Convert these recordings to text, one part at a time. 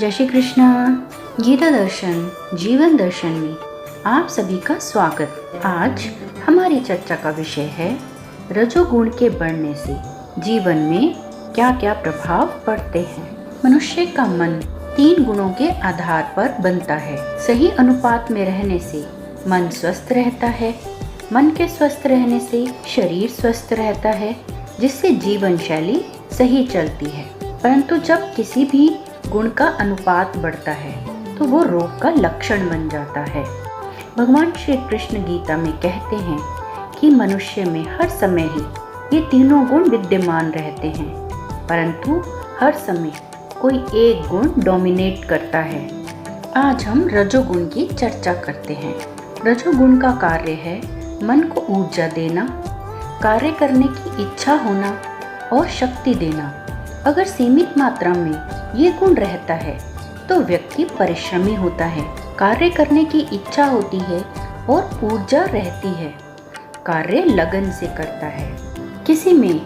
जय श्री कृष्णा। गीता दर्शन जीवन दर्शन में आप सभी का स्वागत। आज हमारी चर्चा का विषय है रजोगुण के बढ़ने से जीवन में क्या क्या प्रभाव पड़ते हैं। मनुष्य का मन 3 गुणों के आधार पर बनता है। सही अनुपात में रहने से मन स्वस्थ रहता है। मन के स्वस्थ रहने से शरीर स्वस्थ रहता है, जिससे जीवन शैली सही चलती है। परंतु जब किसी भी गुण का अनुपात बढ़ता है तो वो रोग का लक्षण बन जाता है। भगवान श्री कृष्ण गीता में कहते हैं कि मनुष्य में हर समय ही ये तीनों गुण विद्यमान रहते हैं, परंतु हर समय कोई एक गुण डोमिनेट करता है। आज हम रजोगुण की चर्चा करते हैं। रजोगुण का कार्य है मन को ऊर्जा देना, कार्य करने की इच्छा होना और शक्ति देना। अगर सीमित मात्रा में ये गुण रहता है तो व्यक्ति परिश्रमी होता है, कार्य करने की इच्छा होती है और ऊर्जा रहती है, कार्य लगन से करता है। किसी में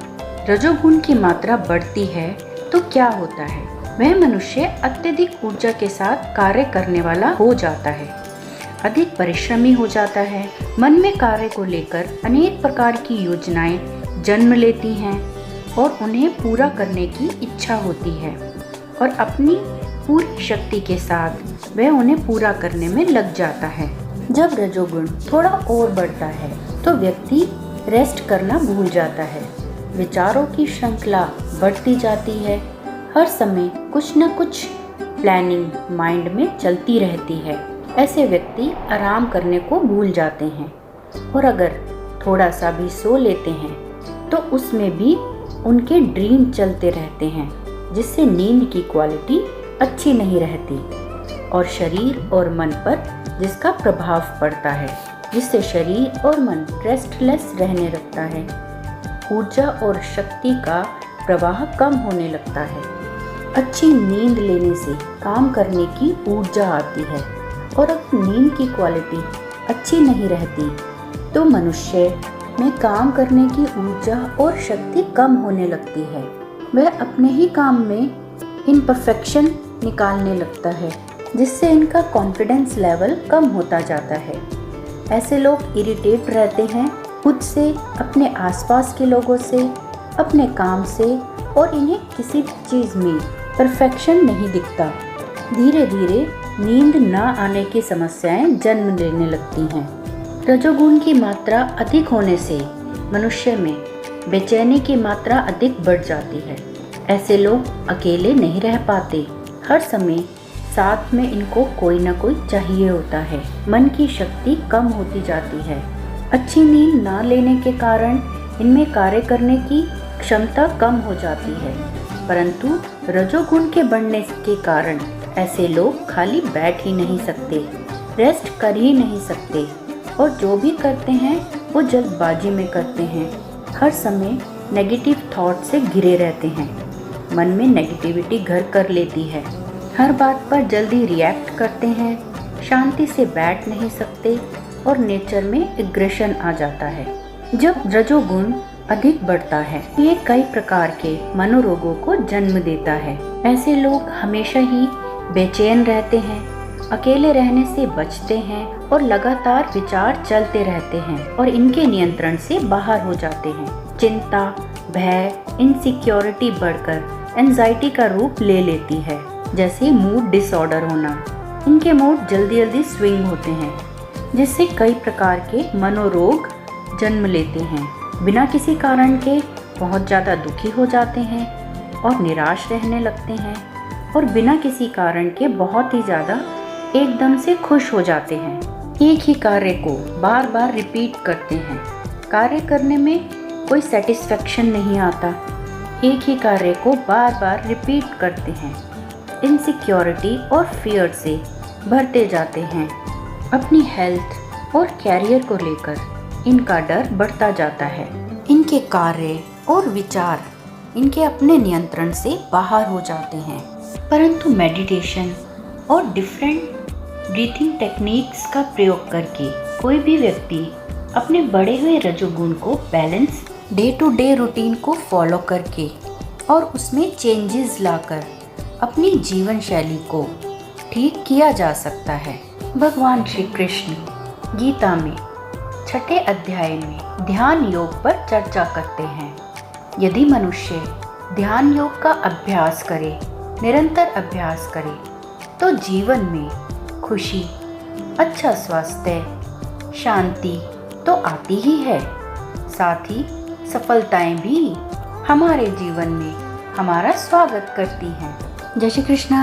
रजोगुण की मात्रा बढ़ती है तो क्या होता है? वह मनुष्य अत्यधिक ऊर्जा के साथ कार्य करने वाला हो जाता है, अधिक परिश्रमी हो जाता है। मन में कार्य को लेकर अनेक प्रकार की योजनाएं जन्म लेती हैं और उन्हें पूरा करने की इच्छा होती है और अपनी पूरी शक्ति के साथ वह उन्हें पूरा करने में लग जाता है। जब रजोगुण थोड़ा और बढ़ता है तो व्यक्ति रेस्ट करना भूल जाता है, विचारों की श्रृंखला बढ़ती जाती है, हर समय कुछ न कुछ प्लानिंग माइंड में चलती रहती है। ऐसे व्यक्ति आराम करने को भूल जाते हैं और अगर थोड़ा सा भी सो लेते हैं तो उसमें भी उनके ड्रीम चलते रहते हैं, जिससे नींद की क्वालिटी अच्छी नहीं रहती और शरीर और मन पर जिसका प्रभाव पड़ता है, जिससे शरीर और मन रेस्टलेस रहने लगता है। ऊर्जा और शक्ति का प्रवाह कम होने लगता है। अच्छी नींद लेने से काम करने की ऊर्जा आती है और अगर नींद की क्वालिटी अच्छी नहीं रहती तो मनुष्य में काम करने की ऊर्जा और शक्ति कम होने लगती है। वह अपने ही काम में इम्परफेक्शन निकालने लगता है, जिससे इनका कॉन्फिडेंस लेवल कम होता जाता है। ऐसे लोग इरिटेट रहते हैं खुद से, अपने आसपास के लोगों से, अपने काम से और इन्हें किसी चीज़ में परफेक्शन नहीं दिखता। धीरे धीरे नींद न आने की समस्याएं जन्म लेने लगती हैं। रजोगुण की मात्रा अधिक होने से मनुष्य में बेचैनी की मात्रा अधिक बढ़ जाती है। ऐसे लोग अकेले नहीं रह पाते, हर समय साथ में इनको कोई ना कोई चाहिए होता है। मन की शक्ति कम होती जाती है। अच्छी नींद ना लेने के कारण इनमें कार्य करने की क्षमता कम हो जाती है, परंतु रजोगुण के बढ़ने के कारण ऐसे लोग खाली बैठ ही नहीं सकते, रेस्ट कर ही नहीं सकते और जो भी करते हैं वो जल्दबाजी में करते हैं। हर समय नेगेटिव थॉट से घिरे रहते हैं, मन में नेगेटिविटी घर कर लेती है, हर बात पर जल्दी रिएक्ट करते हैं, शांति से बैठ नहीं सकते और नेचर में एग्रेशन आ जाता है। जब रजोगुण अधिक बढ़ता है ये कई प्रकार के मनोरोगों को जन्म देता है। ऐसे लोग हमेशा ही बेचैन रहते हैं, अकेले रहने से बचते हैं और लगातार विचार चलते रहते हैं और इनके नियंत्रण से बाहर हो जाते हैं। चिंता, भय, इनसिक्योरिटी बढ़कर एंजाइटी का रूप ले लेती है, जैसे मूड डिसऑर्डर होना। इनके मूड जल्दी जल्दी स्विंग होते हैं, जिससे कई प्रकार के मनोरोग जन्म लेते हैं। बिना किसी कारण के बहुत ज़्यादा दुखी हो जाते हैं और निराश रहने लगते हैं और बिना किसी कारण के बहुत ही ज़्यादा एकदम से खुश हो जाते हैं। एक ही कार्य को बार बार रिपीट करते हैं, कार्य करने में कोई सेटिस्फेक्शन नहीं आता। एक ही कार्य को बार बार रिपीट करते हैं, इनसिक्योरिटी और फियर से भरते जाते हैं। अपनी हेल्थ और कैरियर को लेकर इनका डर बढ़ता जाता है। इनके कार्य और विचार इनके अपने नियंत्रण से बाहर हो जाते हैं। परंतु मेडिटेशन और डिफरेंट ब्रीथिंग टेक्निक्स का प्रयोग करके कोई भी व्यक्ति अपने बढ़े हुए रजोगुण को balance, day to day routine को फॉलो करके और उसमें चेंजेस लाकर अपनी जीवन शैली को ठीक किया जा सकता है। भगवान श्री कृष्ण गीता में 6 अध्याय में ध्यान योग पर चर्चा करते हैं। यदि मनुष्य ध्यान योग का अभ्यास करे, निरंतर अभ्यास करे, तो जीवन में खुशी, अच्छा स्वास्थ्य, शांति तो आती ही है, साथ ही सफलताएं भी हमारे जीवन में हमारा स्वागत करती हैं। जय श्री कृष्णा।